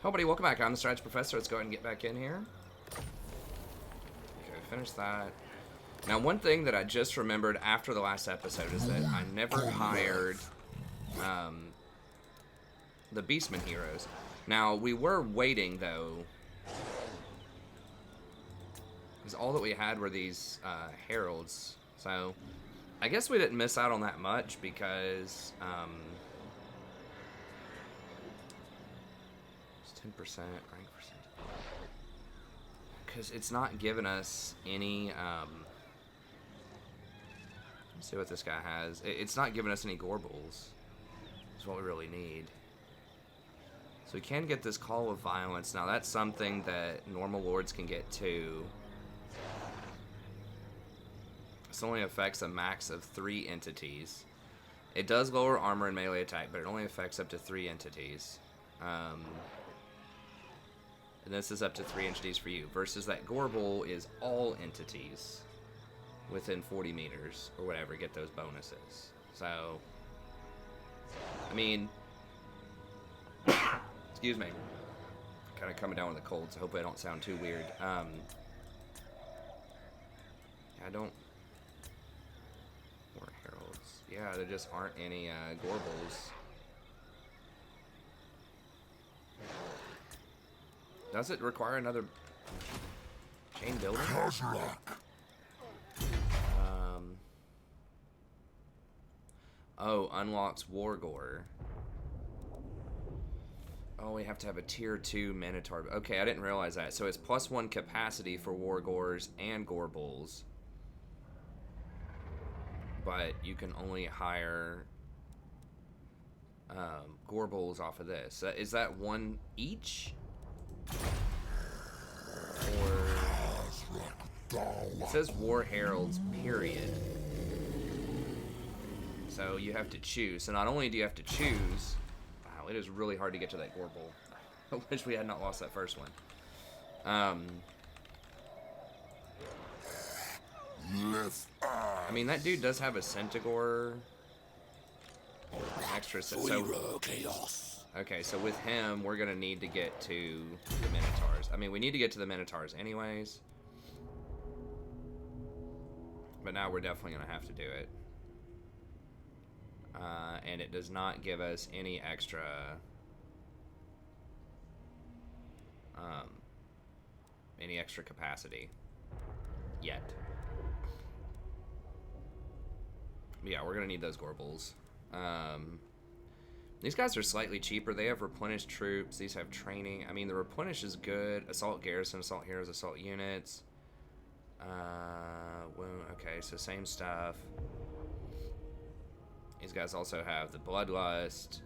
Hello, buddy. Welcome back. I'm the Strategy Professor. Let's go ahead and get back in here. Okay, finish that. Now, one thing that I just remembered after the last episode is that I never hired the Beastmen heroes. Now, we were waiting, though, because all that we had were these heralds. So, I guess we didn't miss out on that much because it's 10% rank percent. Because it's not giving us any. Let's see what this guy has. It's not giving us any Gorbles. That's what we really need. So we can get this Call of Violence. Now that's something that normal lords can get too. This only affects a max of 3 entities. It does lower armor and melee attack, but it only affects up to 3 entities. And this is up to 3 entities for you. Versus that Gorble is all entities within 40 meters or whatever get those bonuses. So, I mean, excuse me, kind of coming down with a cold, so hopefully I don't sound too weird. I don't. More heralds. Yeah, there just aren't any Gorbles. Does it require another chain building? Khazrak. Oh, unlocks Wargore. Oh, we have to have a tier 2 Minotaur. Okay, I didn't realize that. So it's +1 capacity for Wargores and Gorbulls. But you can only hire Gorbulls off of this. Is that 1 each? Or it says War Heralds, period. So you have to choose. So not only do you have to choose, wow, it is really hard to get to that Gorbull. I wish we had not lost that first one. I mean, that dude does have a Centaur extra. So okay, so with him, we're gonna need to get to the Minotaurs. I mean, we need to get to the Minotaurs anyways. But now we're definitely gonna have to do it. And it does not give us any extra capacity yet. Yeah, we're gonna need those Gorbulls. These guys are slightly cheaper. They have replenished troops. These have training. I mean, the replenish is good. Assault garrison, assault heroes, assault units. Okay, so same stuff. These guys also have the Bloodlust.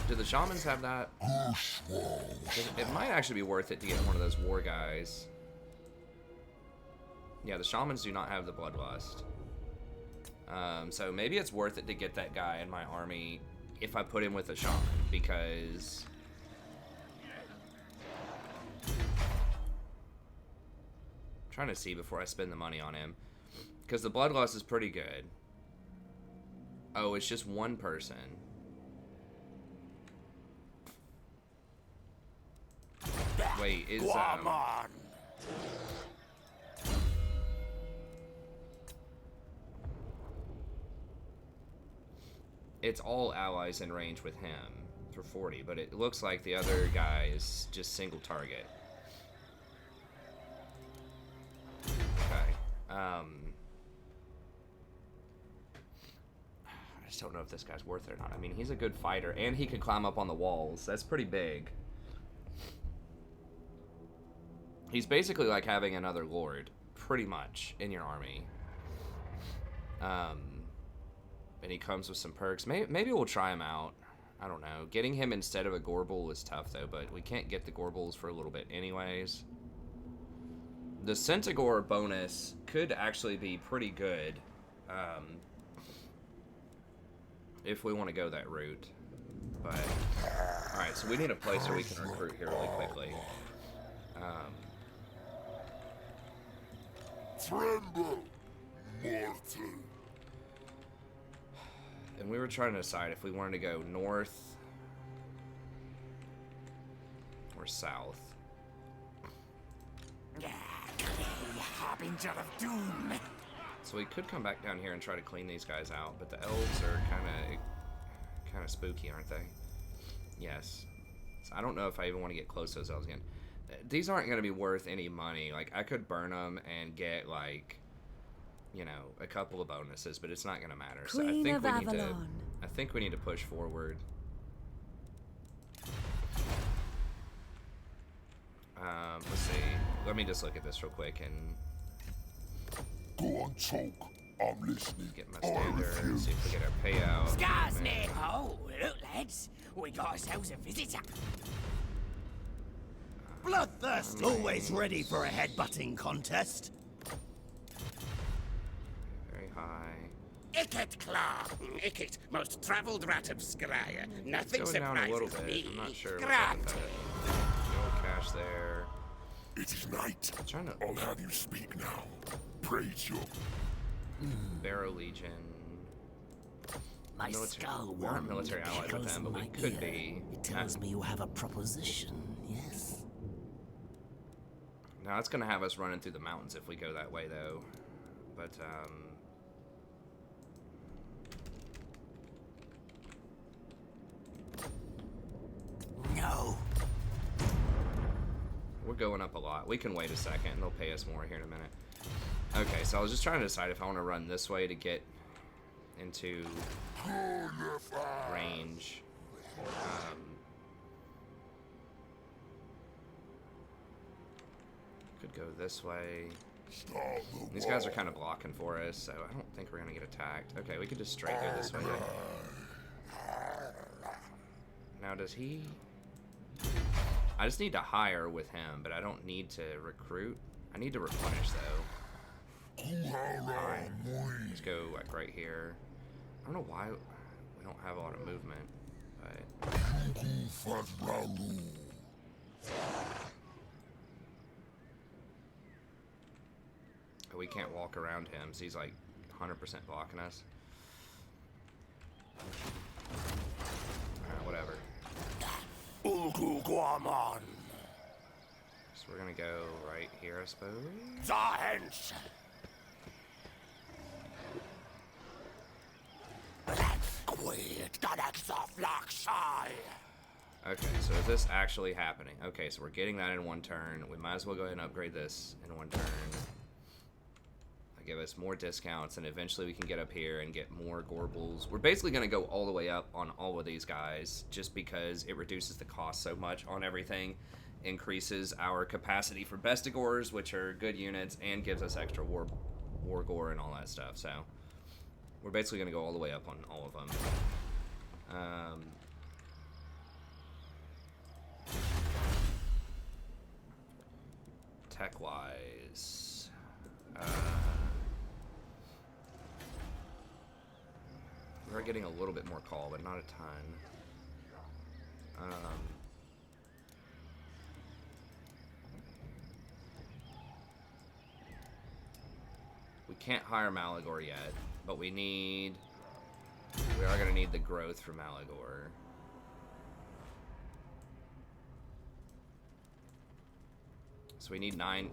Do the Shamans have that? It might actually be worth it to get one of those war guys. Yeah, the Shamans do not have the Bloodlust. So maybe it's worth it to get that guy in my army if I put him with a Shaman, because I'm trying to see before I spend the money on him, because the Bloodlust is pretty good. Oh, it's just 1 person. Wait, is it's all allies in range with him for 40, but it looks like the other guy is just single target. Okay. I just don't know if this guy's worth it or not. I mean, he's a good fighter, and he can climb up on the walls. That's pretty big. He's basically like having another lord, pretty much, in your army. And he comes with some perks. Maybe we'll try him out. I don't know. Getting him instead of a Gorbull is tough, though, but we can't get the Gorbulls for a little bit anyways. The Centaur bonus could actually be pretty good if we want to go that route. But, alright, so we need a place where we can recruit here really quickly. Tremble, mortal. And we were trying to decide if we wanted to go north or south. Harbinger of doom. So we could come back down here and try to clean these guys out, but the elves are kind of spooky, aren't they? Yes. So I don't know if I even want to get close to those elves again. These aren't going to be worth any money. Like, I could burn them and get, like, you know, a couple of bonuses, but it's not going to matter. So I think we need to push forward. Let's see. Let me just look at this real quick and Go on, talk. I'm listening. get my standard. See if we get our payout. Scars me ho! Look, lads, we got ourselves a visitor. Bloodthirst, always ready for a headbutting contest. Very high. Icket Claw! Icket, most travelled rat of Scryer. Nothing Going down a little surprises bit. me. I'm not sure. What's up with Granted. that. No cash there. It is night. Trying to I'll have you speak now. Praise your Barrow Legion. My Military- skull we aren't one military allies with tickles them, but we my could ear. be. It tells me you have a proposition, yes? Now it's gonna have us running through the mountains if we go that way, though. But No. we're going up a lot. We can wait a second, and they'll pay us more here in a minute. Okay, so I was just trying to decide if I want to run this way to get into range. Could go this way. start the These guys are kind of blocking for us, so I don't think we're gonna get attacked. Okay, we could just straight go this way. Now, does he... I just need to hire with him, but I don't need to recruit. I need to replenish, though. Fine. Let's go, like, right here. I don't know why we don't have a lot of movement, but... We can't walk around him, so he's, like, 100% blocking us. Alright, whatever. Ulguguamon. So we're gonna go right here, I suppose. Zahens. Quid Ganaxoflaxai. Okay, so is this actually happening? Okay, so we're getting that in one turn. We might as well go ahead and upgrade this in one turn. Give us more discounts, and eventually we can get up here and get more Gorbles. We're basically going to go all the way up on all of these guys just because it reduces the cost so much on everything, increases our capacity for Bestigors, which are good units, and gives us extra war gore and all that stuff. So we're basically going to go all the way up on all of them. Tech-wise... we're getting a little bit more call, but not a ton. We can't hire Malagor yet, but we are going to need the growth for Malagor. So we need 9,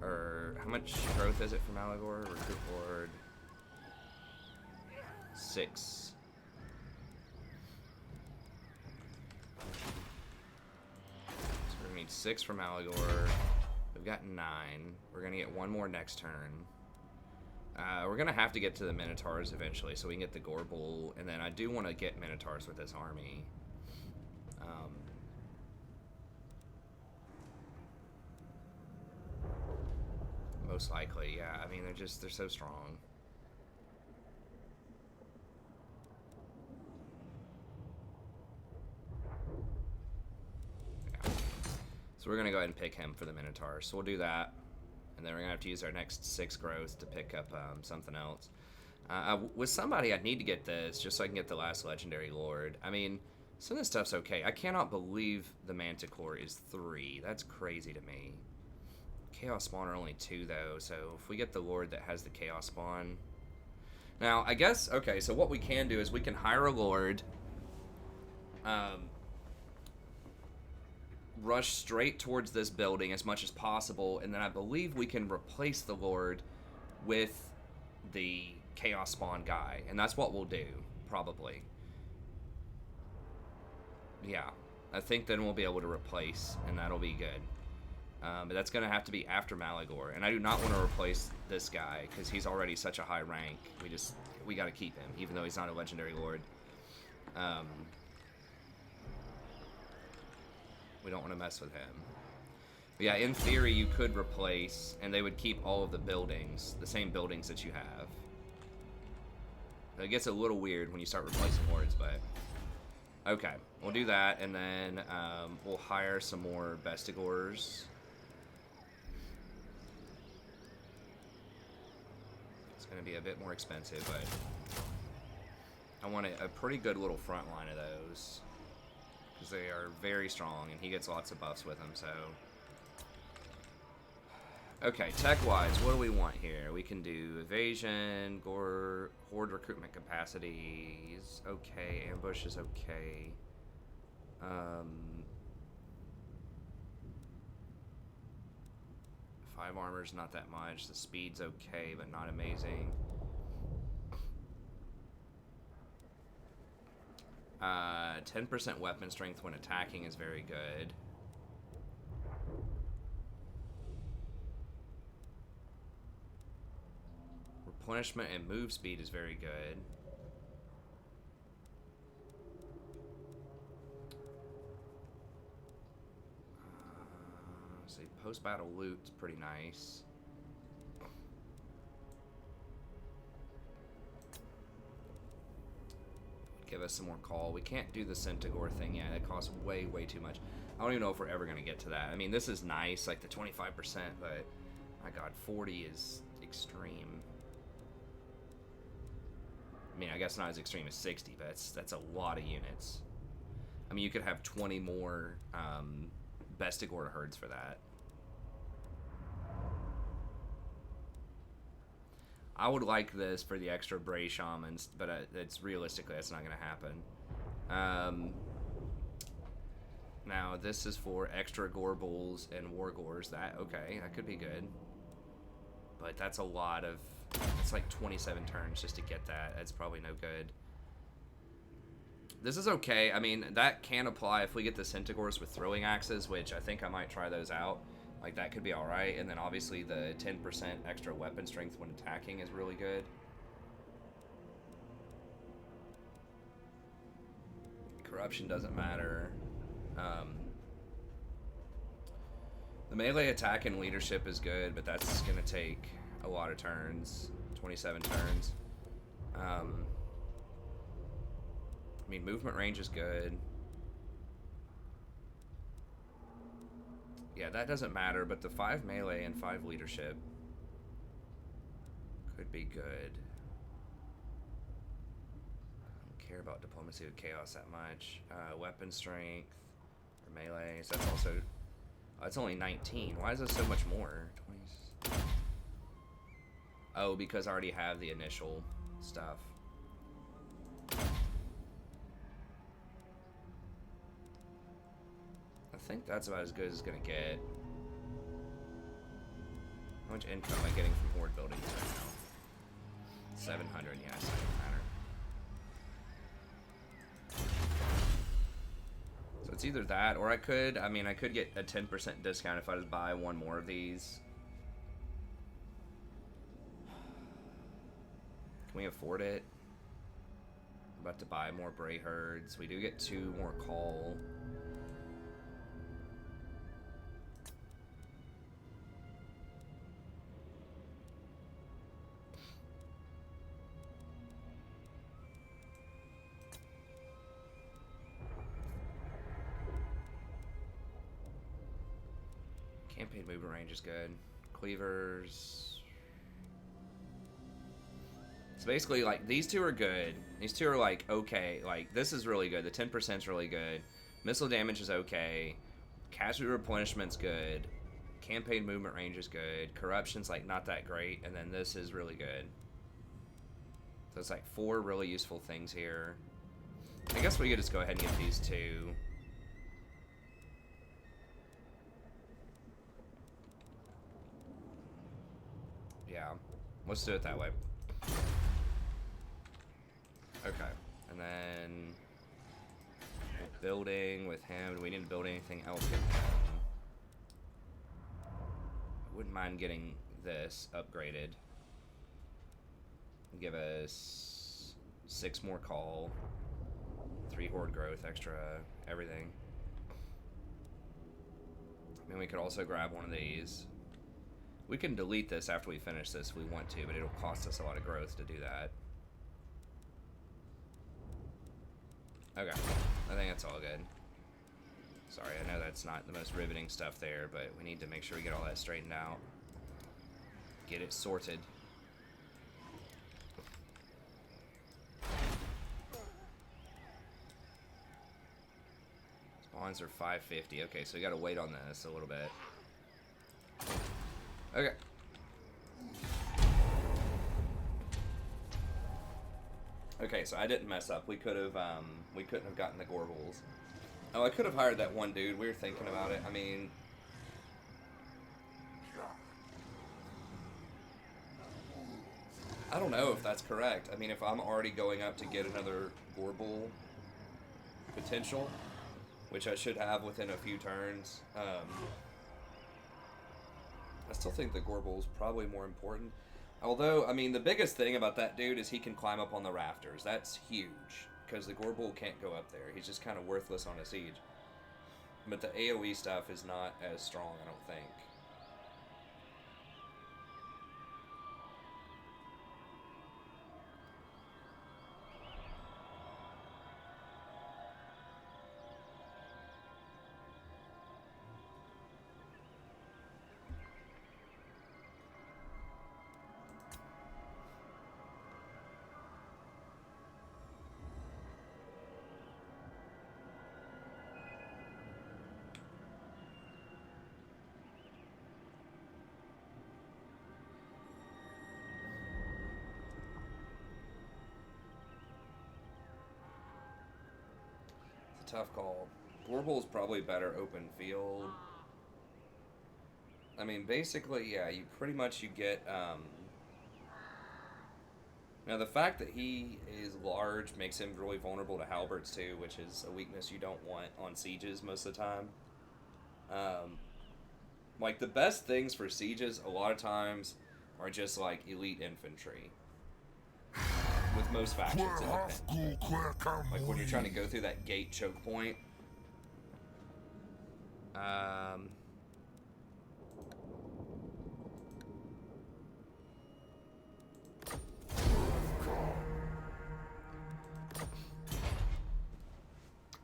or how much growth is it for Malagor? Recruit board. 6. So we're gonna need 6 from Malagor. We've got 9. We're gonna get 1 more next turn. We're gonna have to get to the Minotaurs eventually, so we can get the Gorble, and then I do want to get Minotaurs with this army. Most likely, yeah. I mean, they're so strong. So we're going to go ahead and pick him for the Minotaur. So we'll do that. And then we're going to have to use our next 6 growth to pick up something else. With somebody, I'd need to get this just so I can get the last Legendary Lord. I mean, some of this stuff's okay. I cannot believe the Manticore is 3. That's crazy to me. Chaos Spawn are only 2, though. So if we get the Lord that has the Chaos Spawn... Now, I guess... Okay, so what we can do is we can hire a Lord... rush straight towards this building as much as possible, and then I believe we can replace the Lord with the Chaos Spawn guy, and that's what we'll do, probably. Yeah, I think then we'll be able to replace, and that'll be good. But that's going to have to be after Malagor, and I do not want to replace this guy, because he's already such a high rank. We got to keep him, even though he's not a Legendary Lord. We don't want to mess with him. But yeah, in theory, you could replace, and they would keep all of the buildings, the same buildings that you have. It gets a little weird when you start replacing lords, but... Okay, we'll do that, and then we'll hire some more Bestigors. It's going to be a bit more expensive, but... I want a pretty good little front line of those. Because they are very strong, and he gets lots of buffs with them, so... Okay, tech-wise, what do we want here? We can do evasion, horde recruitment capacities, okay, ambush is okay. 5 armor's not that much, the speed's okay, but not amazing. 10% weapon strength when attacking is very good. Replenishment and move speed is very good. Let's see, post-battle loot is pretty nice. Give us some more call. We can't do the Centaur thing yet. It costs way, way too much. I don't even know if we're ever going to get to that. I mean, this is nice, like the 25%, but my god, 40 is extreme. I mean, I guess not as extreme as 60, but that's a lot of units. I mean, you could have 20 more Bestigor herds for that. I would like this for the extra Bray Shamans, but it's realistically, that's not going to happen. Now, this is for extra Gorbals and Wargors. Okay, that could be good. But that's a lot of... It's like 27 turns just to get that. That's probably no good. This is okay. I mean, that can apply if we get the Centaurs with throwing axes, which I think I might try those out. Like, that could be alright. And then, obviously, the 10% extra weapon strength when attacking is really good. Corruption doesn't matter. The melee attack and leadership is good, but that's going to take a lot of turns. 27 turns. I mean, movement range is good. Yeah, that doesn't matter, but the 5 melee and 5 leadership could be good. I don't care about diplomacy with chaos that much. Weapon strength or melee, so that's also... Oh, it's only 19. Why is this so much more? 20... Oh, because I already have the initial stuff. I think that's about as good as it's gonna get. How much income am I getting from horde buildings right now? 700, yeah, it doesn't matter. So it's either that, or I could get a 10% discount if I just buy one more of these. Can we afford it? I'm about to buy more Bray herds. We do get 2 more call. Campaign movement range is good. Cleavers. So basically, like, these 2 are good. These 2 are, like, okay. Like, this is really good. The 10% is really good. Missile damage is okay. Casualty replenishment's good. Campaign movement range is good. Corruption's, like, not that great. And then this is really good. So it's, like, 4 really useful things here. I guess we could just go ahead and get these 2. Yeah, let's do it that way. Okay, and then building with him. Do we need to build anything else with him? I wouldn't mind getting this upgraded. Give us 6 more call, 3 horde growth, extra everything. I mean, we could also grab one of these. We can delete this after we finish this if we want to, but it'll cost us a lot of growth to do that. Okay, I think that's all good. Sorry, I know that's not the most riveting stuff there, but we need to make sure we get all that straightened out. Get it sorted. Spawns are 550. Okay, so we gotta wait on this a little bit. Okay. Okay, so I didn't mess up. We couldn't have gotten the Gorbals. Oh, I could have hired that one dude. We were thinking about it. I mean, I don't know if that's correct. I mean, if I'm already going up to get another Gorbal potential, which I should have within a few turns, I still think the Gorbal's probably more important. Although, I mean, the biggest thing about that dude is he can climb up on the rafters. That's huge, because the Gorbal can't go up there. He's just kind of worthless on a siege. But the AoE stuff is not as strong, I don't think. Tough call. Gorbal's probably better open field. I mean, basically, yeah, you pretty much, you get, now the fact that he is large makes him really vulnerable to halberds too, which is a weakness you don't want on sieges most of the time. Like, the best things for sieges, a lot of times, are just, like, elite infantry. With most factions, like when you're trying to go through that gate choke point.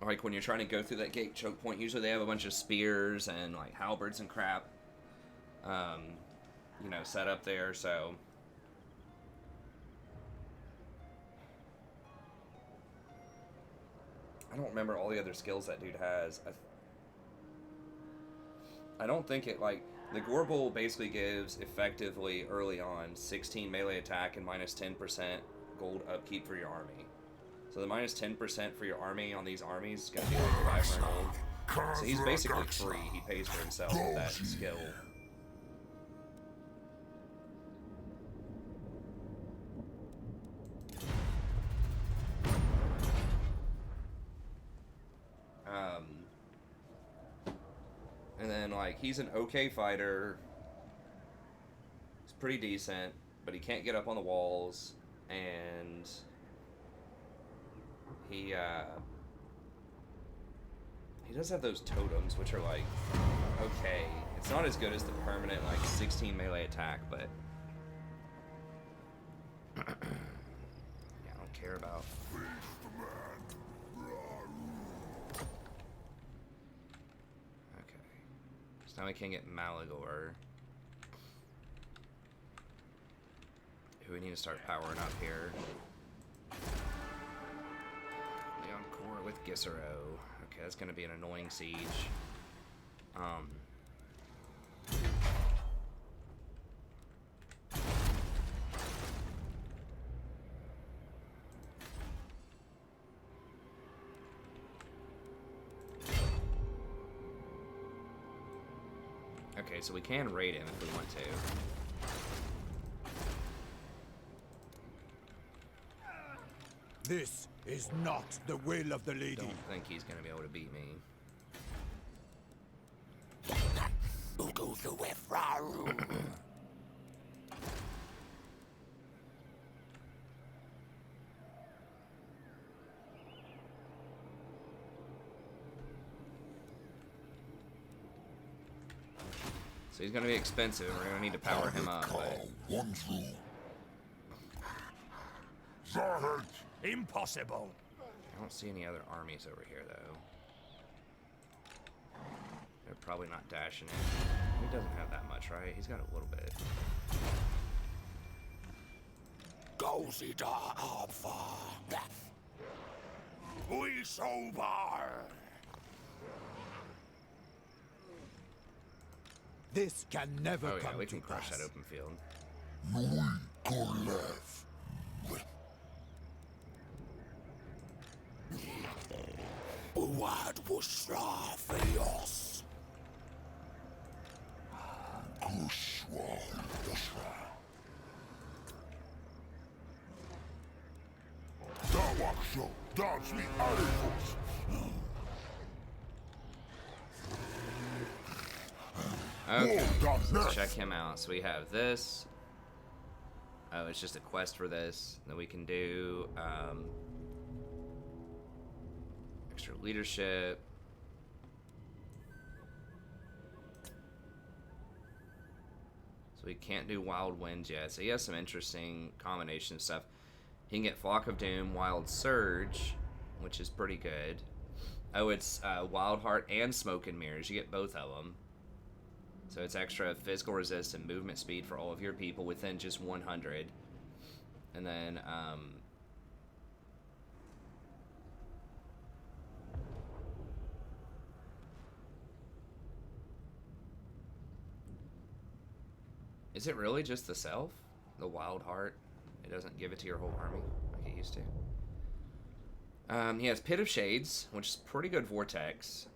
Like when you're trying to go through that gate choke point, usually they have a bunch of spears and like halberds and crap, you know, set up there, so. I don't remember all the other skills that dude has. I don't think it, like, the Gorbal basically gives, effectively, early on, 16 melee attack and minus 10% gold upkeep for your army. So the minus 10% for your army on these armies is going to be like 500 gold. So he's basically free. He pays for himself with that skill. And then, like, he's an okay fighter. He's pretty decent, but he can't get up on the walls. And he does have those totems, which are, like, okay. It's not as good as the permanent, like, 16 melee attack, but yeah, I don't care about. Now we can get Malagor. Who we need to start powering up here. Leon Core with Gissero. Okay, that's gonna be an annoying siege. Okay, so we can raid him if we want to. This is not the will of the lady. Don't think he's gonna be able to beat me. So he's gonna be expensive. We're gonna need to power him up. But One through. Zahed! Impossible. I don't see any other armies over here, though. They're probably not dashing in. He doesn't have that much, right? He's got a little bit. We sober. This can never Oh yeah, come we to can crush pass. that open field. Louis Gorlev. Uwad Bushra Felios. Kushwa Bushra. Dawaksho. Dance me Arifos. Okay, Whoa, let's check him out. So we have this. Oh, it's just a quest for this. Then we can do extra leadership. So we can't do Wild Winds yet. So he has some interesting combination of stuff. He can get Flock of Doom, Wild Surge, which is pretty good. Oh, it's Wild Heart and Smoke and Mirrors. You get both of them. So it's extra physical resist and movement speed for all of your people within just 100. And then, is it really just the self? The Wild Heart? It doesn't give it to your whole army like it used to. He has Pit of Shades, which is pretty good Vortex.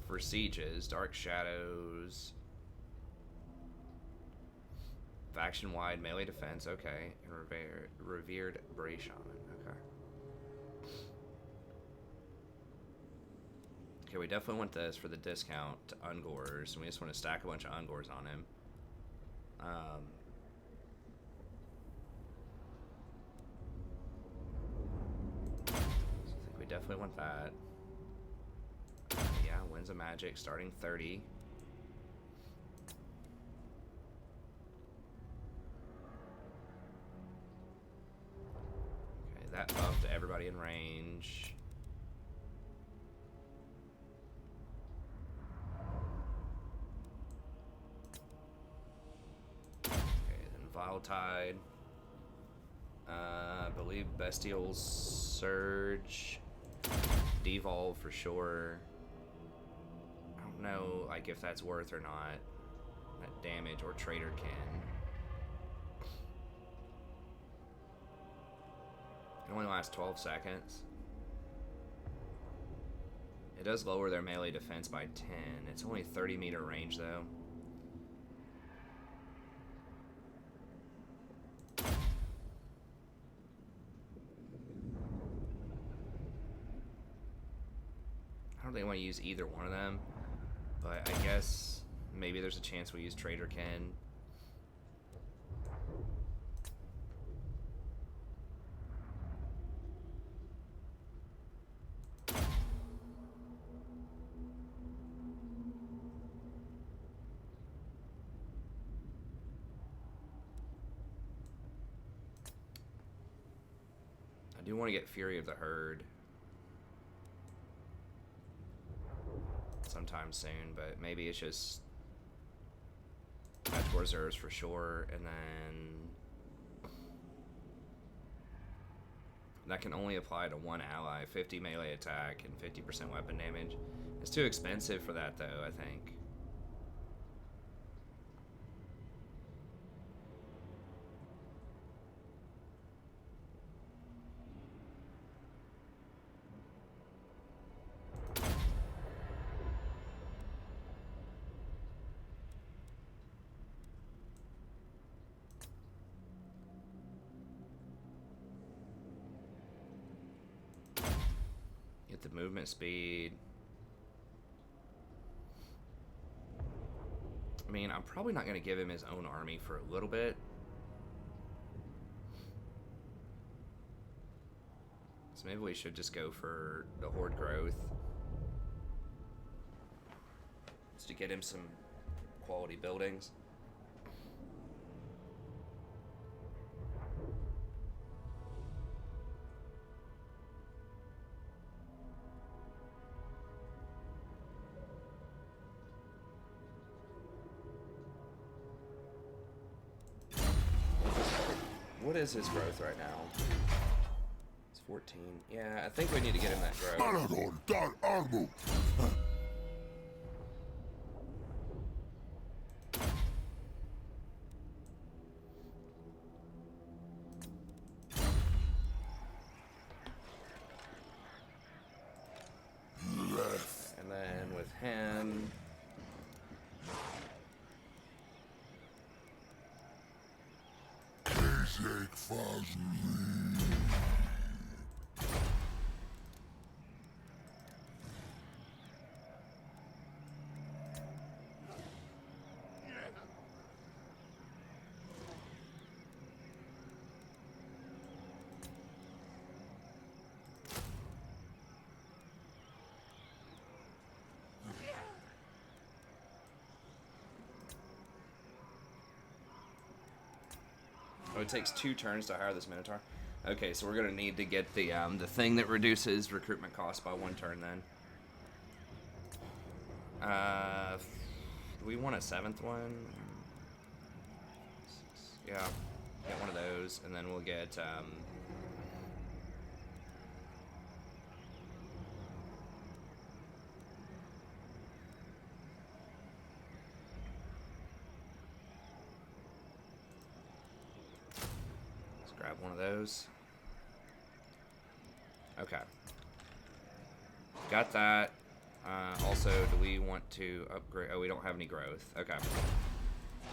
For sieges, Dark Shadows, faction-wide melee defense, okay, and revered Bray Shaman, okay. Okay, we definitely want this for the discount to Ungors, and we just want to stack a bunch of Ungors on him. So I think we definitely want that. Yeah, Winds of Magic starting 30. Okay, that buff to everybody in range. Okay, then Vile Tide. I believe Bestial Surge. Devolve for sure. I don't know, like, if that's worth or not. That damage or Trader can. It only lasts 12 seconds. It does lower their melee defense by 10. It's only 30-meter range, though. I don't really want to use either one of them, but I guess maybe there's a chance we use Trader Ken. I do want to get Fury of the Herd sometime soon, but maybe it's just Magical Reserves for sure, and then that can only apply to one ally, 50 melee attack and 50% weapon damage. It's too expensive for that, though, I think. with the movement speed. I mean, I'm probably not going to give him his own army for a little bit. So maybe we should just go for the horde growth. Just to get him some quality buildings. What is his growth right now? It's 14. Yeah, I think we need to get him that growth. Maradon dar armu. And then with him... Khazrak fazli. Oh, it takes 2 turns to hire this Minotaur. Okay, so we're gonna need to get the thing that reduces recruitment cost by 1 turn then. Do we want a 7th one? Yeah, get one of those, and then we'll get grab one of those. Okay. Got that. Also, do we want to upgrade? Oh, we don't have any growth. Okay.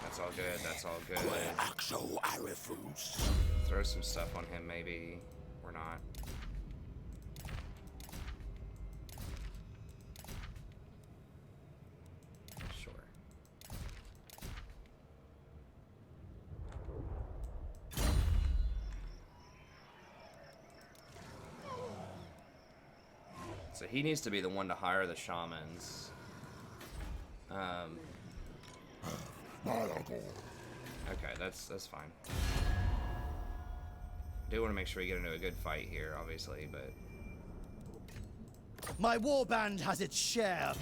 That's all good. That's all good. Axo Arifus. Throw some stuff on him, maybe. Or not. Sure. So he needs to be the one to hire the shamans. Okay, that's fine. Do want to make sure we get into a good fight here, obviously, but My warband has its share.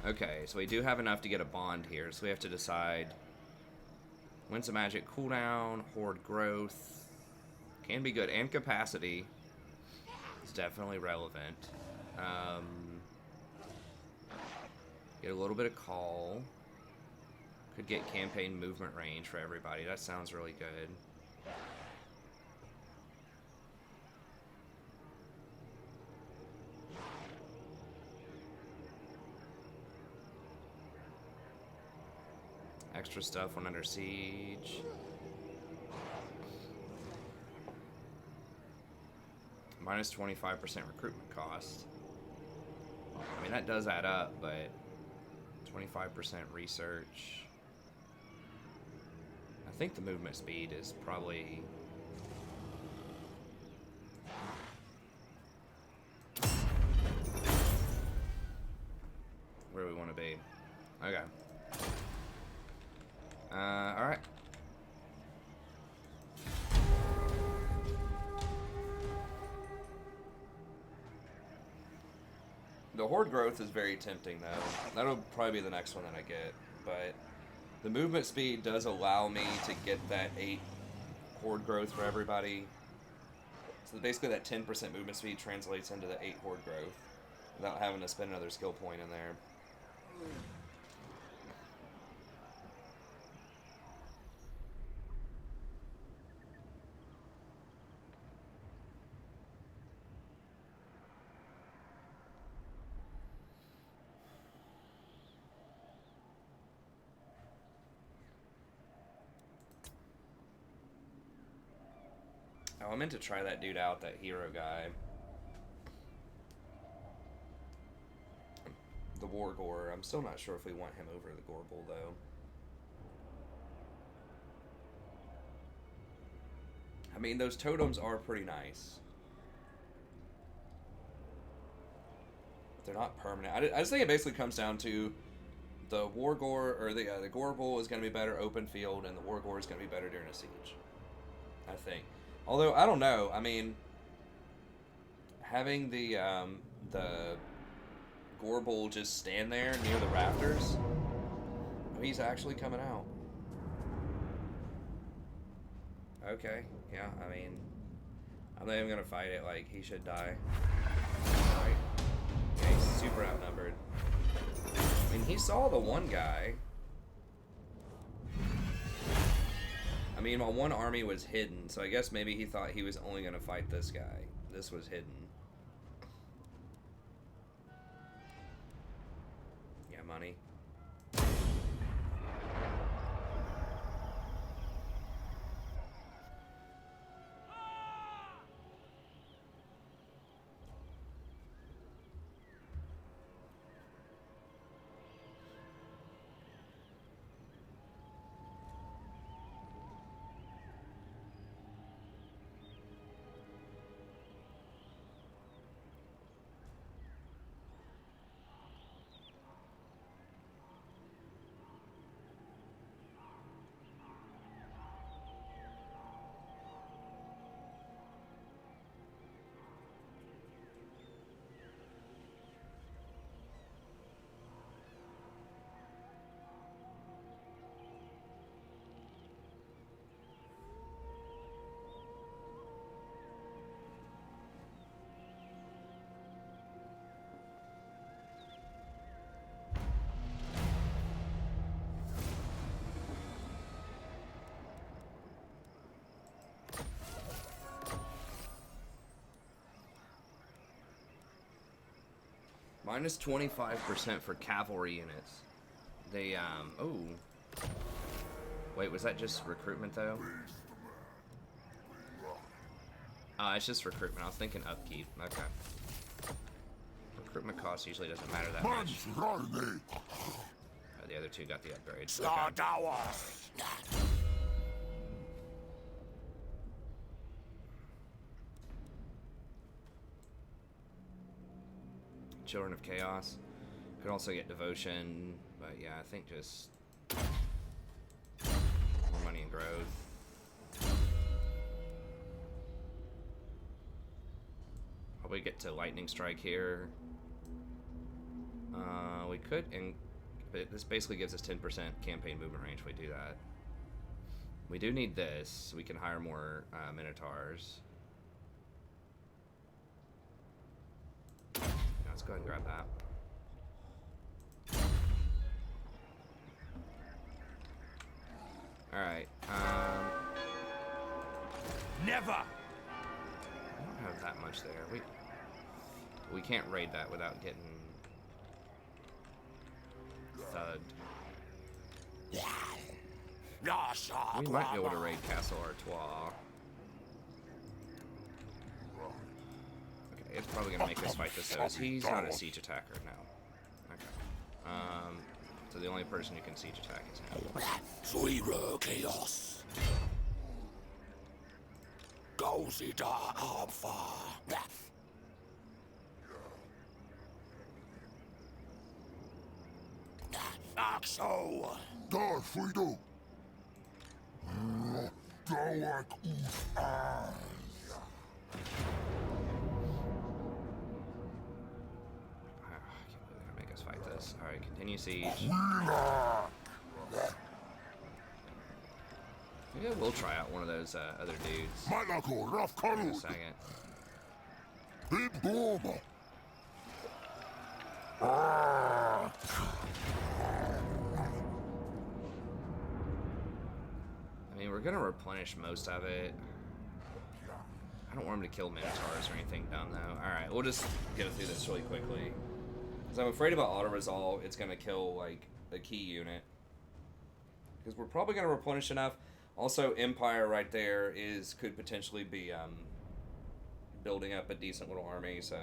okay. So we do have enough to get a bond here, so we have to decide. When's a magic cooldown? Horde growth can be good, and capacity is definitely relevant. Get a little bit of call. Could get campaign movement range for everybody. That sounds really good. Extra stuff when under siege. Minus 25% recruitment cost. I mean, that does add up, but 25% research. I think the movement speed is probably... where we want to be. Okay. Alright. The horde growth is very tempting, though. That'll probably be the next one that I get, but the movement speed does allow me to get that 8 horde growth for everybody. So basically that 10% movement speed translates into the 8 horde growth without having to spend another skill point in there. Oh, I meant to try that dude out, that hero guy. The Wargore. I'm still not sure if we want him over the Gorbel, though. I mean, those totems are pretty nice. They're not permanent. I just think it basically comes down to the Wargore, or the Gorbel is going to be better open field, and the Wargore is going to be better during a siege. I think. Although, I don't know. I mean, having the Gorbel just stand there near the rafters. Oh, he's actually coming out. Okay, yeah, I mean, I'm not even gonna fight it, like, he should die. Right. Yeah, he's super outnumbered. I mean, he saw the one guy. I mean, my one army was hidden, so I guess maybe he thought he was only gonna fight this guy. This was hidden. Yeah, money. Minus 25% for cavalry units. They, oh. Wait, was that just recruitment, though? It's just recruitment. I was thinking upkeep. Okay. Recruitment cost usually doesn't matter that much. The other two got the upgrades. Okay. Children of Chaos. Could also get Devotion, but yeah, I think just more money and growth. Probably get to Lightning Strike here. We could, but this basically gives us 10% campaign movement range if we do that. We do need this, so we can hire more Minotaurs. Let's go ahead and grab that. Alright, Never! I don't have that much there. We can't raid that without getting thugged. We might be able to raid Castle Artois. Okay, it's probably gonna make us fight this though. He's not a siege attacker, no. Okay. So the only person who can siege attack is him. Zero chaos. Gozida Alpha. Axo. Dar Frido. Dawak Uz. Make us fight this. Alright, continue siege. Yeah, we'll try out one of those other dudes in a second. I mean, we're gonna replenish most of it. I don't want him to kill Minotaurs or anything down though. Alright, we'll just get through this really quickly. Because I'm afraid about auto-resolve, it's going to kill, like, a key unit. Because we're probably going to replenish enough. Also, Empire right there could potentially be building up a decent little army, so...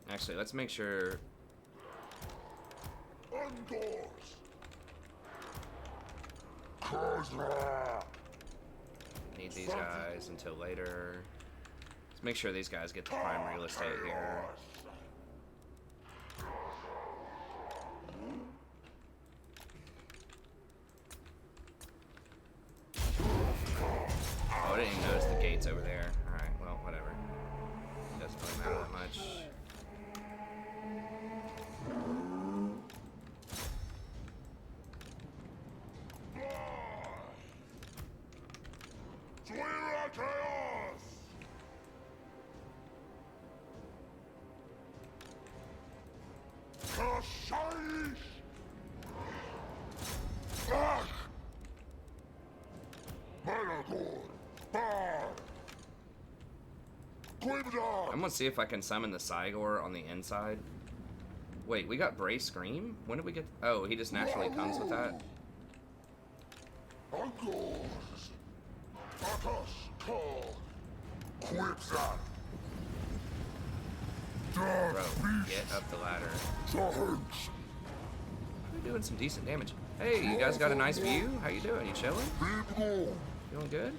Actually, let's make sure... Undoors. Khazrak. Need these guys until later. Let's make sure these guys get the prime real estate here. Oh, I didn't even notice the gates over there. Alright, well, whatever. Doesn't really matter that much. Chaos. Kashish. Ach. Malagor. Bar. Quibdar. I'm gonna see if I can summon the Cygor on the inside. Wait, we got Bray Scream? When did we get... Oh, he just naturally comes with that? Undoors. Akas. Call. Quibzar. Bro, get up the ladder. Charge. We're doing some decent damage. Hey, you guys got a nice view? How you doing? You chilling? People. Feeling good?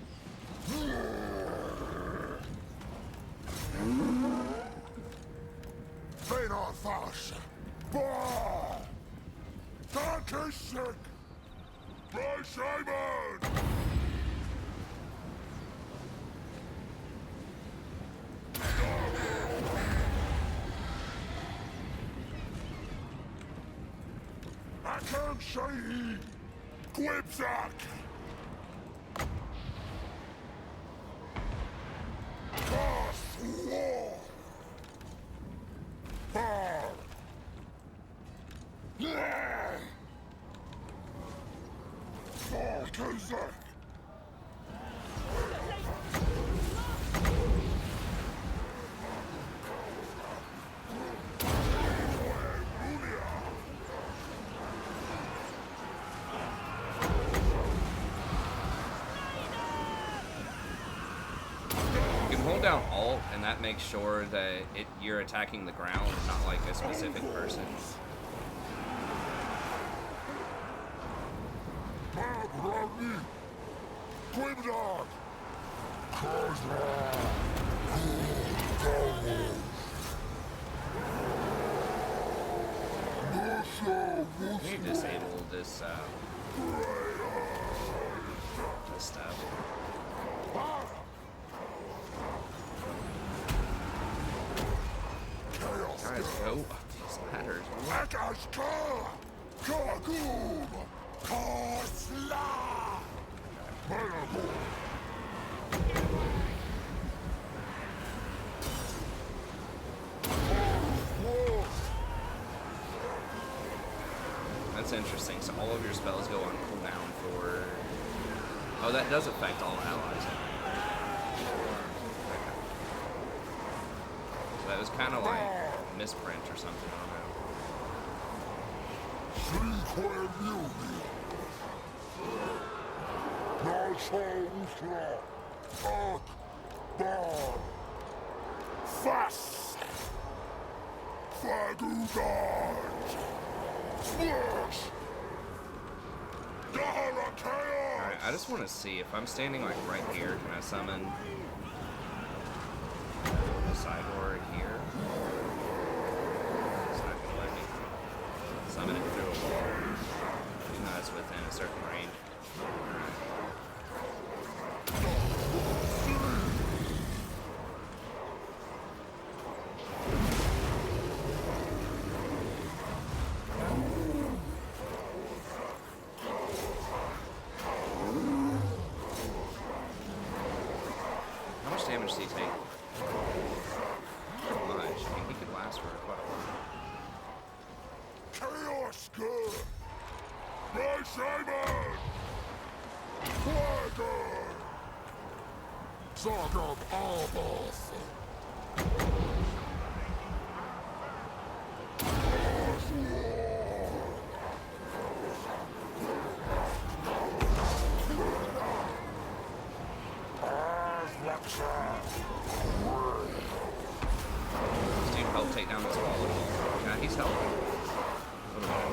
Fenar Fash. Bar. Takishik. By Simon. Akam Shahi. Quibzak. War. Bar. Yeah. Bar Khazrak. You can hold down Alt, and that makes sure that you're attacking the ground, not like a specific person. Mabrami. Quibdar. Khazrak. Can you disable this, this stuff? Guys, go up these ladders. Akashka. Kagum. Kasla. Malagor. That's interesting. So all of your spells go on cooldown for... Oh, that does affect all allies. So that was kind of like misprint or something. I don't know. Sliquemuni. Nasha Usra. Ak. Bar. Fas. Fagugard. Smash. Dahara Chaos. Alright, I just want to see if I'm standing like right here, can I summon the Cygor here? It's not gonna let me summon it through a wall, even though it's within a certain range. does he take? Not much. I mean, he could last for quite a while. Chaos good! My shaman! Dragon! Zog of Arbos! Does dude help take down this wall at all? Yeah, he's helping. What about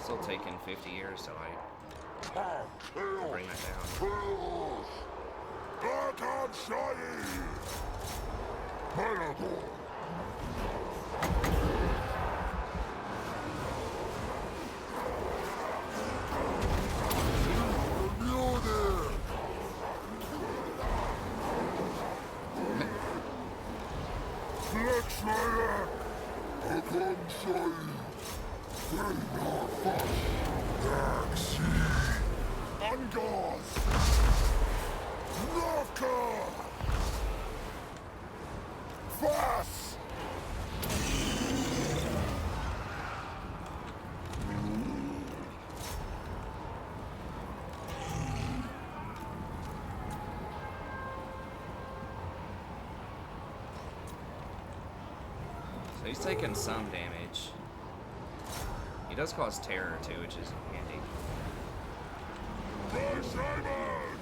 still taking 50 years to like bring that down. Black and shiny! Miracle! Flex my neck! I can say, they not fuss. Taxi! Angos! Navka! Fass! So he's taking some damage. He does cause terror too, which is handy. My shaman!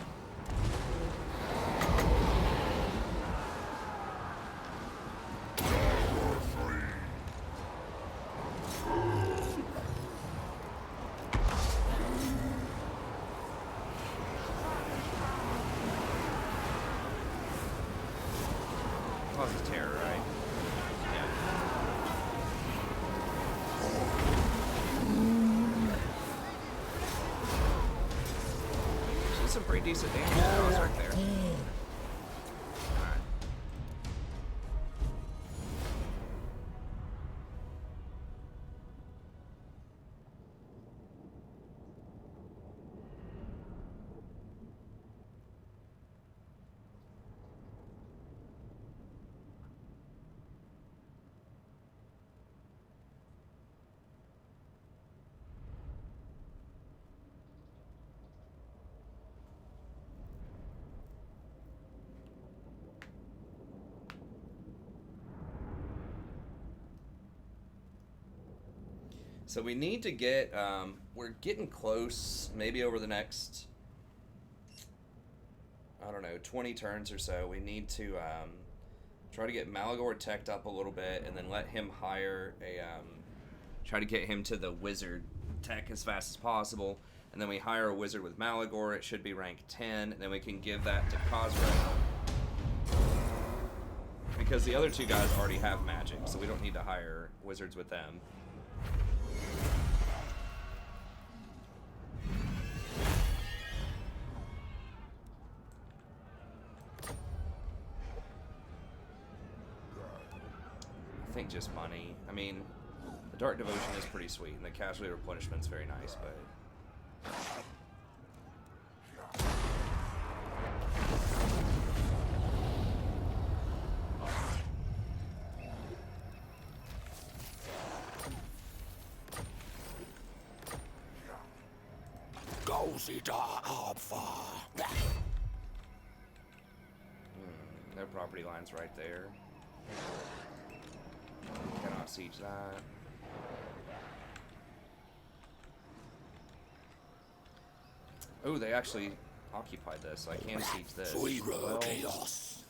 Causes terror, right? Yeah. She's some pretty decent damage that was right there. Alright. So we need to get, we're getting close, maybe over the next, I don't know, 20 turns or so. We need to try to get Malagor teched up a little bit and then let him hire a, try to get him to the wizard tech as fast as possible. And then we hire a wizard with Malagor, it should be rank 10, and then we can give that to Khazrak. Because the other two guys already have magic, so we don't need to hire wizards with them. I think just money. I mean, the Dark Devotion is pretty sweet, and the Casualty Replenishment is very nice, but... Their property line's right there. Cannot siege that. Oh, they actually occupied this, so I can siege this. Well, Chaos!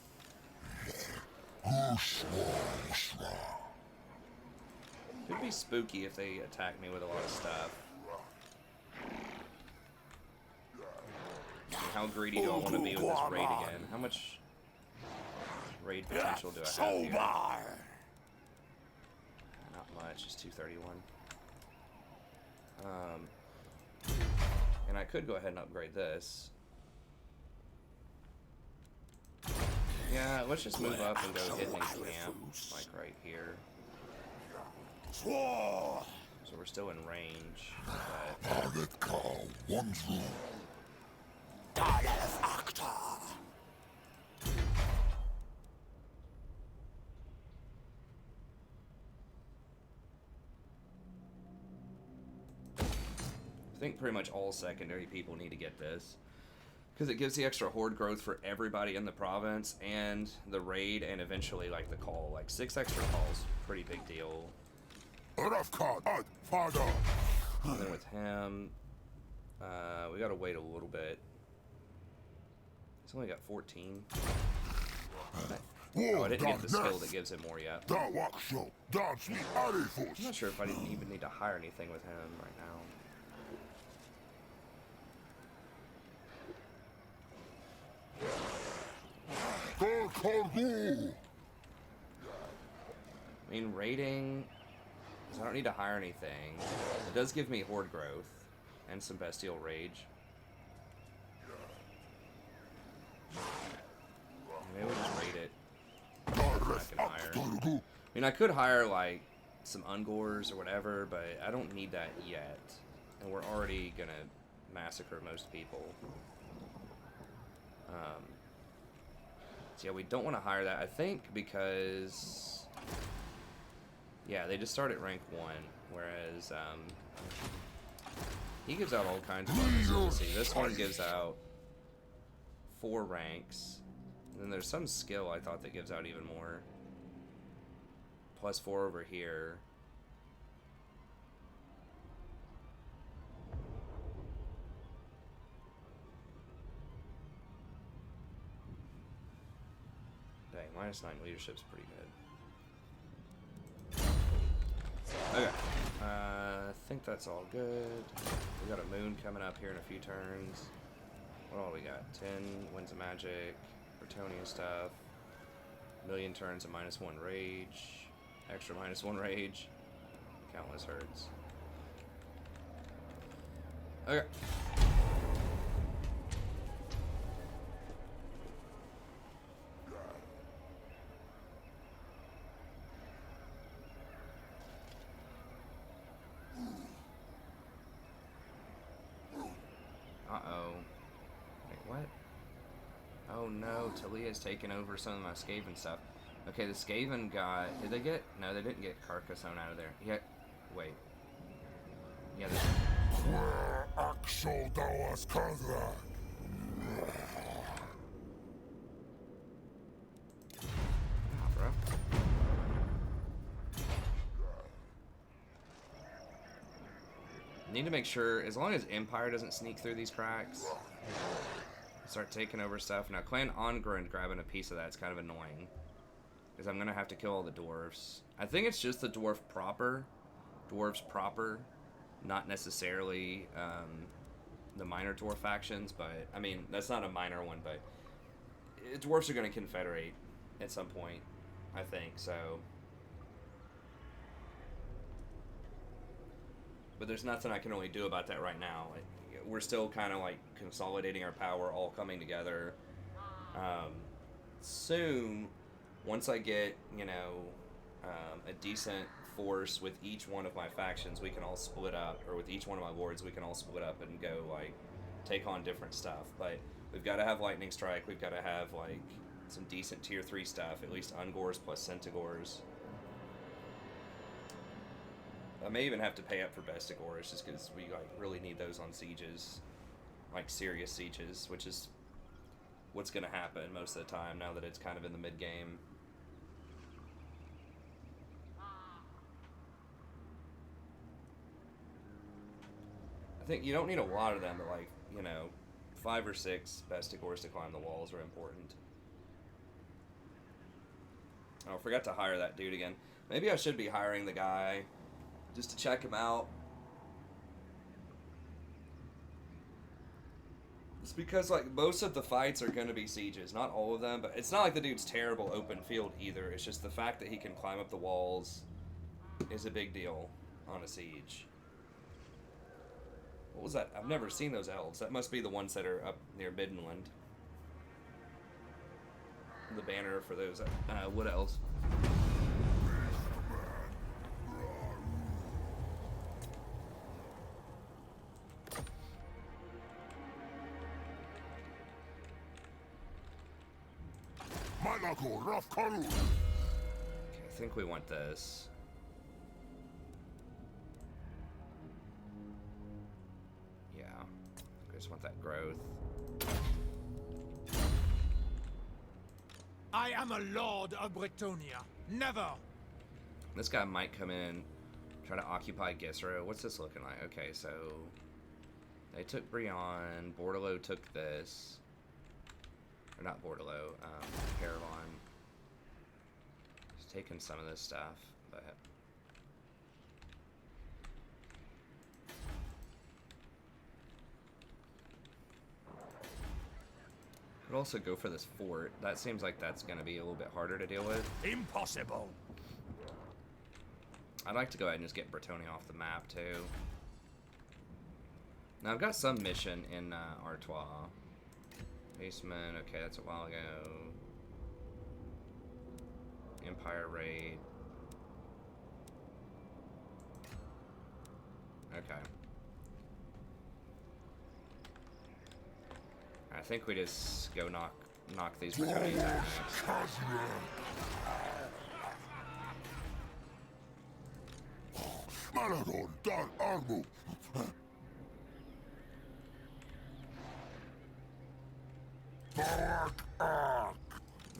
could be spooky if they attack me with a lot of stuff. How greedy do I want to be with this raid again? How much raid potential do I have here? Not much, just 231. And I could go ahead and upgrade this. Yeah, let's just move up and go hit his camp, like right here. So we're still in range. But... think pretty much all secondary people need to get this. Because it gives the extra horde growth for everybody in the province, and the raid, and eventually, like, the call. Like, 6 extra calls, pretty big deal. Enough card, father. And then with him, we gotta wait a little bit. He's only got 14. Oh, I didn't get the skill that gives him more yet. I'm not sure if I didn't even need to hire anything with him right now. I mean, raiding, I don't need to hire anything. It does give me horde growth and some bestial rage. Maybe we'll just raid it. I can hire. I mean, I could hire, like, some Ungors or whatever, but I don't need that yet. And we're already gonna massacre most people. So yeah, we don't want to hire that, I think, because... Yeah, they just start at rank 1, whereas, he gives out all kinds of bonuses. Let's see, this one gives out 4 ranks. And then there's some skill I thought that gives out even more. +4 over here. Dang, -9 leadership's pretty good. Okay. I think that's all good. We got a moon coming up here in a few turns. What all we got? 10 winds of magic, Bretonnia stuff, million turns of -1 rage, extra -1 rage, countless herds. Okay. Uh-oh. Wait, what? Oh no, Talia's taken over some of my Skaven stuff. Okay, the Skaven got... Did they get... No, they didn't get Carcassonne out of there. Yeah, wait. Yeah, they... Axel Dawas Khazrak. Nah, bro. Need to make sure, as long as Empire doesn't sneak through these cracks, start taking over stuff. Now, Clan Ongrind grabbing a piece of that's kind of annoying, because I'm going to have to kill all the dwarves. I think it's just the dwarves proper, not necessarily the minor dwarf factions, but, I mean, that's not a minor one, but dwarves are going to confederate at some point, I think, so... But there's nothing I can really do about that right now. We're still kind of like consolidating our power, all coming together. Soon, once I get, you know, a decent force with each one of my factions, we can all split up, or with each one of my lords, we can all split up and go, like, take on different stuff. But we've got to have Lightning Strike, we've got to have, like, some decent tier 3 stuff, at least Ungors plus Centigors. I may even have to pay up for Bestigors just because we like really need those on sieges, like serious sieges, which is what's going to happen most of the time now that it's kind of in the mid-game. I think you don't need a lot of them, but like, you know, 5 or 6 Bestigors to climb the walls are important. Oh, I forgot to hire that dude again. Maybe I should be hiring the guy just to check him out. It's because, like, most of the fights are going to be sieges. Not all of them, but it's not like the dude's terrible open field either. It's just the fact that he can climb up the walls is a big deal on a siege. What was that? I've never seen those elves. That must be the ones that are up near Middenland. The banner for those wood elves. Okay, I think we want this. growth. I am a lord of Bretonnia. Never! This guy might come in, try to occupy Gisro. What's this looking like? Okay, so they took Brion. Bordalo took this. Or not Bordalo, Caravon. He's taking some of this stuff, but could also go for this fort. That seems like that's going to be a little bit harder to deal with. Impossible. I'd like to go ahead and just get Bretonnia off the map, too. Now, I've got some mission in Artois. Beastmen, okay, that's a while ago. Empire Raid. Okay. I think we just go knock these Bretonnians out next. Maladon, Dar Armu.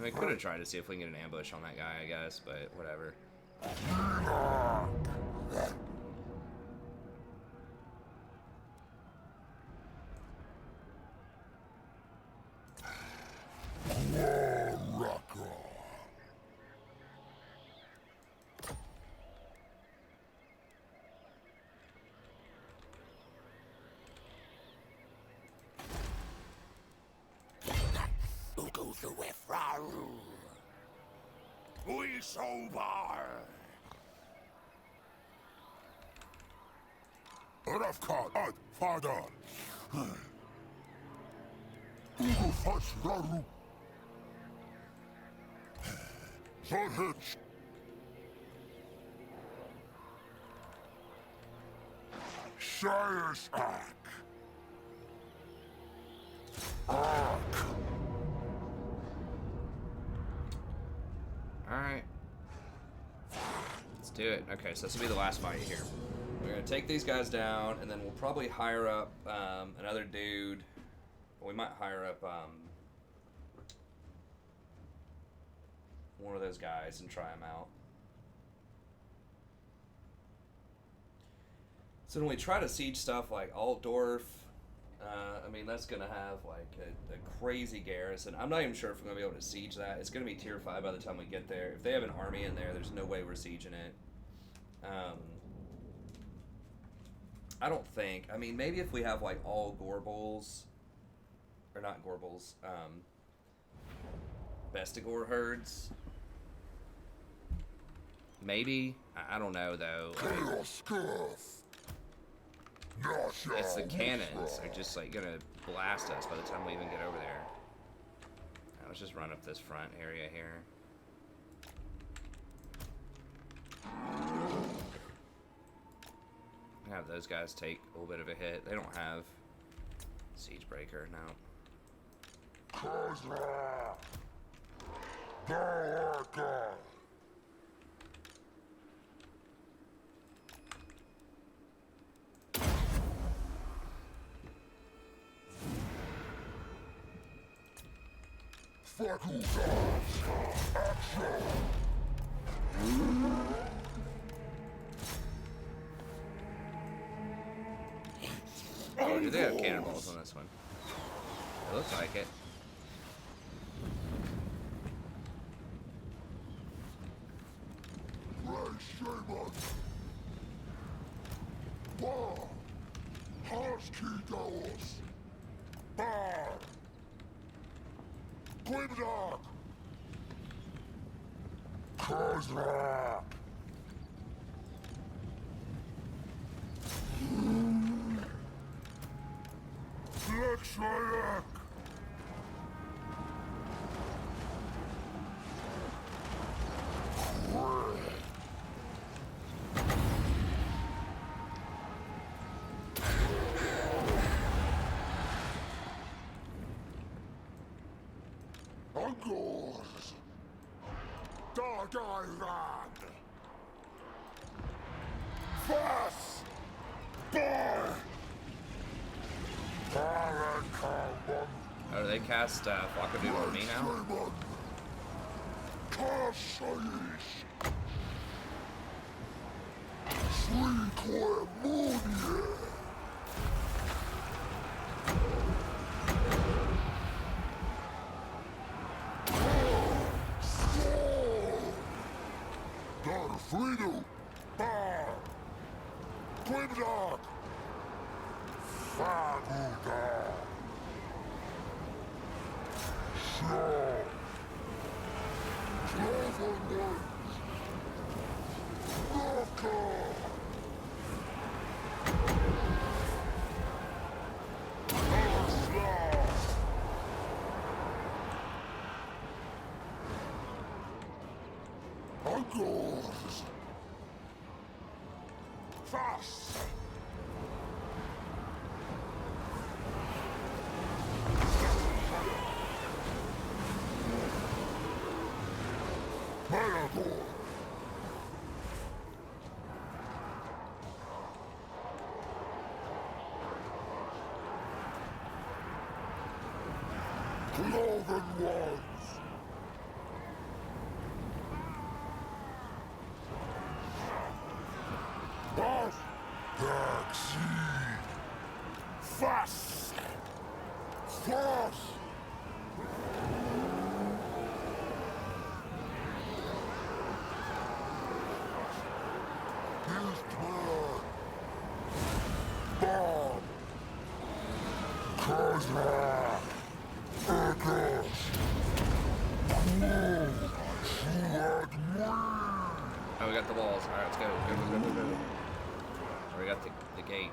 We could have tried to see if we can get an ambush on that guy, I guess, but whatever. We sober. Rafka, Ad, Father. Ugu Fats Raru. Zorhitch. Shire's Ak. Alright. Let's do it. Okay, so this will be the last fight here. We're going to take these guys down, and then we'll probably hire up another dude. We might hire up one of those guys and try him out. So when we try to siege stuff like Altdorf, I mean, that's going to have like a crazy garrison. I'm not even sure if we're going to be able to siege that. It's going to be tier 5 by the time we get there. If they have an army in there, there's no way we're sieging it. I don't think. I mean, maybe if we have like all Gorbals, or not Gorbals, Bestigor herds. Maybe. I don't know though. It's the cannons. They're just like gonna blast us by the time we even get over there. Now, let's just run up this front area here. Have those guys take a little bit of a hit. They don't have Siege Breaker now. Khazrak. Oh, do they have cannonballs on this one? It looks like it. Khazrak. Lexayak. Angors. Dargairan. Fass. Bar. Barakan. cast Flock of Doom on me now? Freedom! Bar! Quimdog! Faguda! Shaw! Cloverlands! Raka! Asla! Angors! Fast! Maragor! Cloven Ones! Boss! Taxi! Fast! Fast! Beastmen! Bomb! Khazrak! Urgos! Whoa! Slug Oh, we got the walls. Alright, let's go. Go. We got the gate.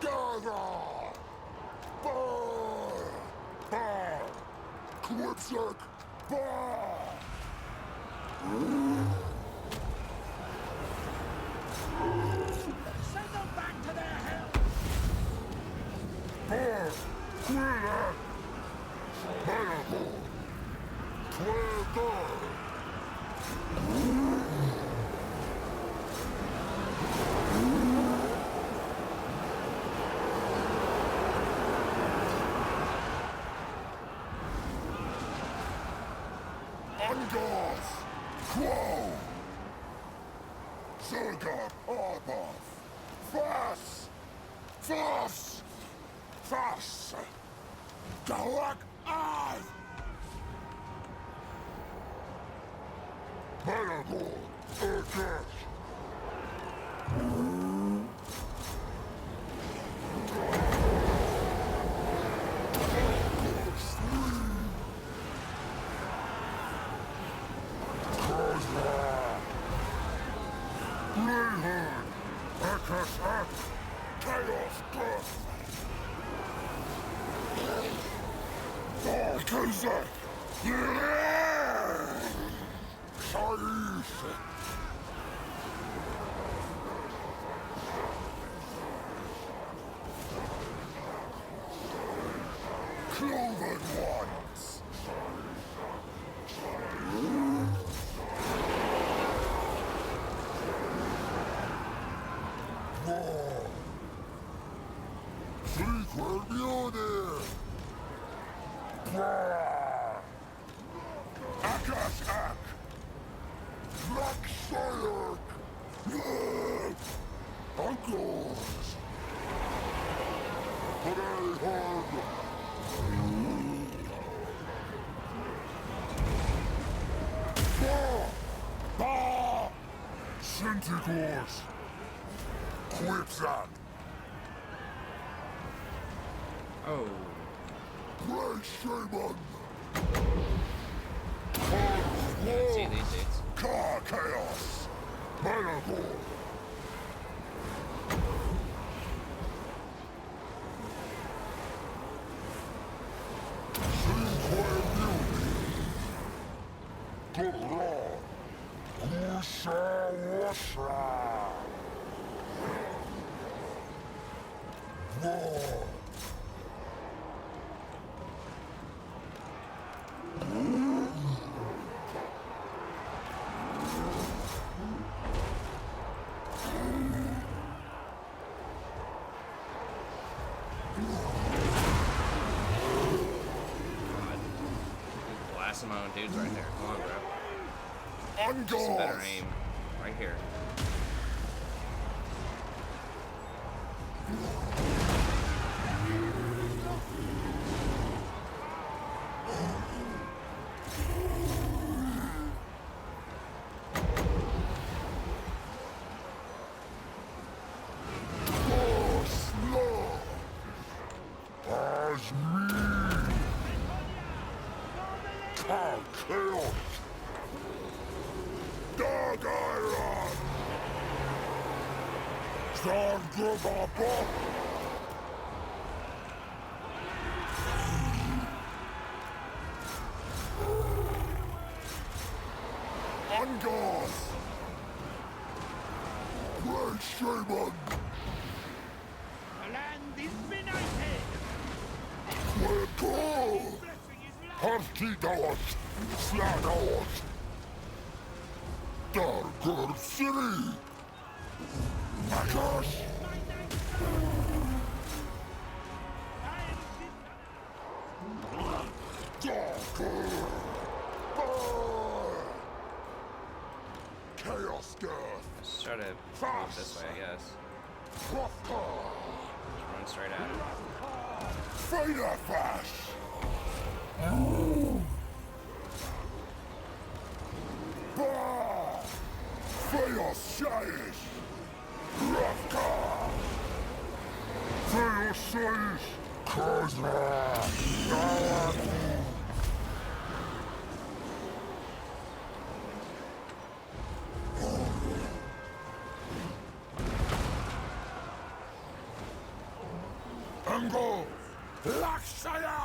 Gather! Bar! Bar! Khazrak! Bar! Send them back to their hell! Bar! Quillan! Maragor! Twagar! Angos! Quo! Zergar Arbov! Fas! Fas! Fas! Galak Eye! Maragor! Urgesh! Greyhound! Akasak! Chaos Death! Khazrak! Shais! Cloven Ones! War! Frequel Mjolnir! Blah! Akasak! Blackshire! Uncles! Greyhound! Bah! Bah! Centigors! Quipzak! Oh. Grey Shaman! See these dudes. Car Chaos! Maragor! War! some of my own dudes right there. Come on, bro. On Some better guard! aim. Right here. As me! Chaos! Dog Iron! Zangubaba! On guard! Great Shaman! The land is benighted! Where go? Blessing is life! Hartidaos! Sladaos! Darker City! Makas! Darker! Chaos Girth! Let's try to move this way, I guess. Profka! Just run straight at it. Feinafash! Bah! Feos Shaish! Rafka! Feos Shaish! Khazrak! Ango! Lakshaya!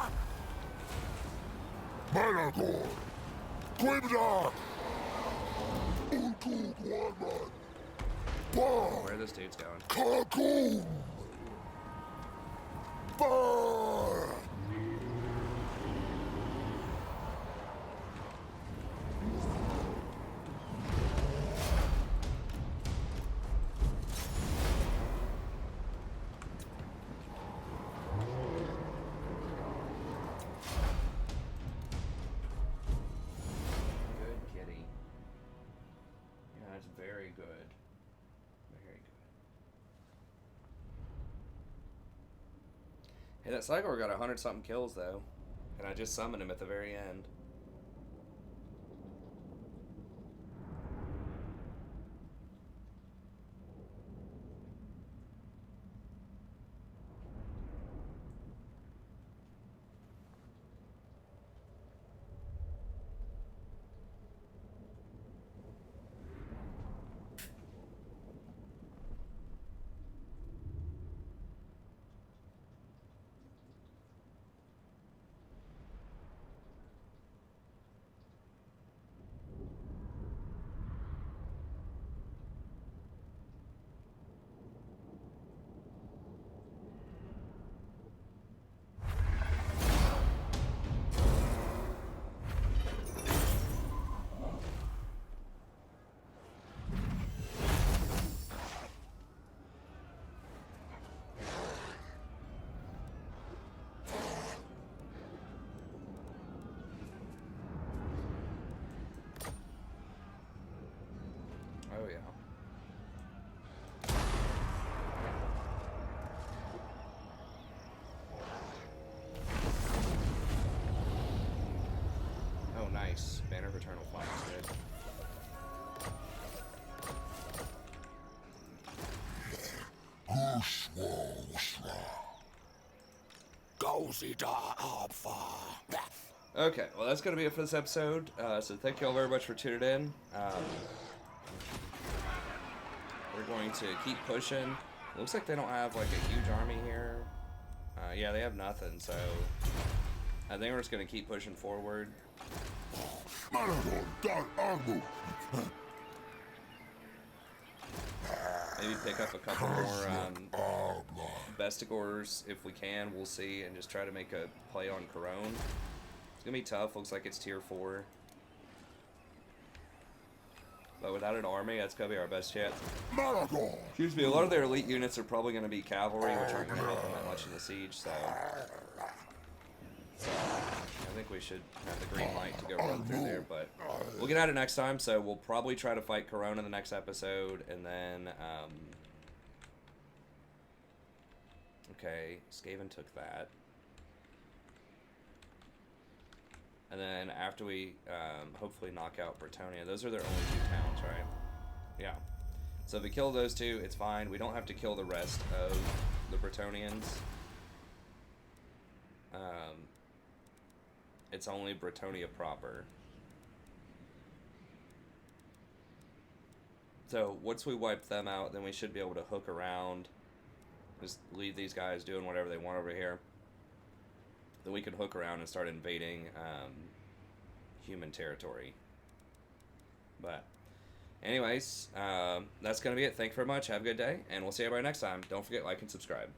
Managor! Gwibda! Untu Guarman! Bah! Where are those dudes going? Kagoom! Bah! Good kitty. Yeah, it's very good. Very good. Hey, that Cycler got 100-something kills, though. And I just summoned him at the very end. Oh, yeah. Oh, nice. Banner of Eternal Flame is good. Okay, well that's going to be it for this episode. So thank you all very much for tuning in. We're going to keep pushing. Looks like they don't have like a huge army here. Yeah, they have nothing, so I think we're just going to keep pushing forward. Maybe pick up a couple more Vestigors if we can. We'll see, and just try to make a play on Corone. It's gonna be tough. Looks like it's tier 4, but without an army, that's gonna be our best chance. Excuse me. A lot of their elite units are probably gonna be cavalry, which aren't gonna help them that much in the siege. So I think we should have the green light to go run through there, but we'll get at it next time. So we'll probably try to fight Corona in the next episode, and then okay, Skaven took that, and then after we hopefully knock out Bretonnia, those are their only 2 towns, right? Yeah. So if we kill those 2, it's fine. We don't have to kill the rest of the Bretonnians. It's only Bretonnia proper. So once we wipe them out, then we should be able to hook around. Just leave these guys doing whatever they want over here. Then we can hook around and start invading human territory. But anyways, that's going to be it. Thank you very much. Have a good day, and we'll see everybody next time. Don't forget, like and subscribe.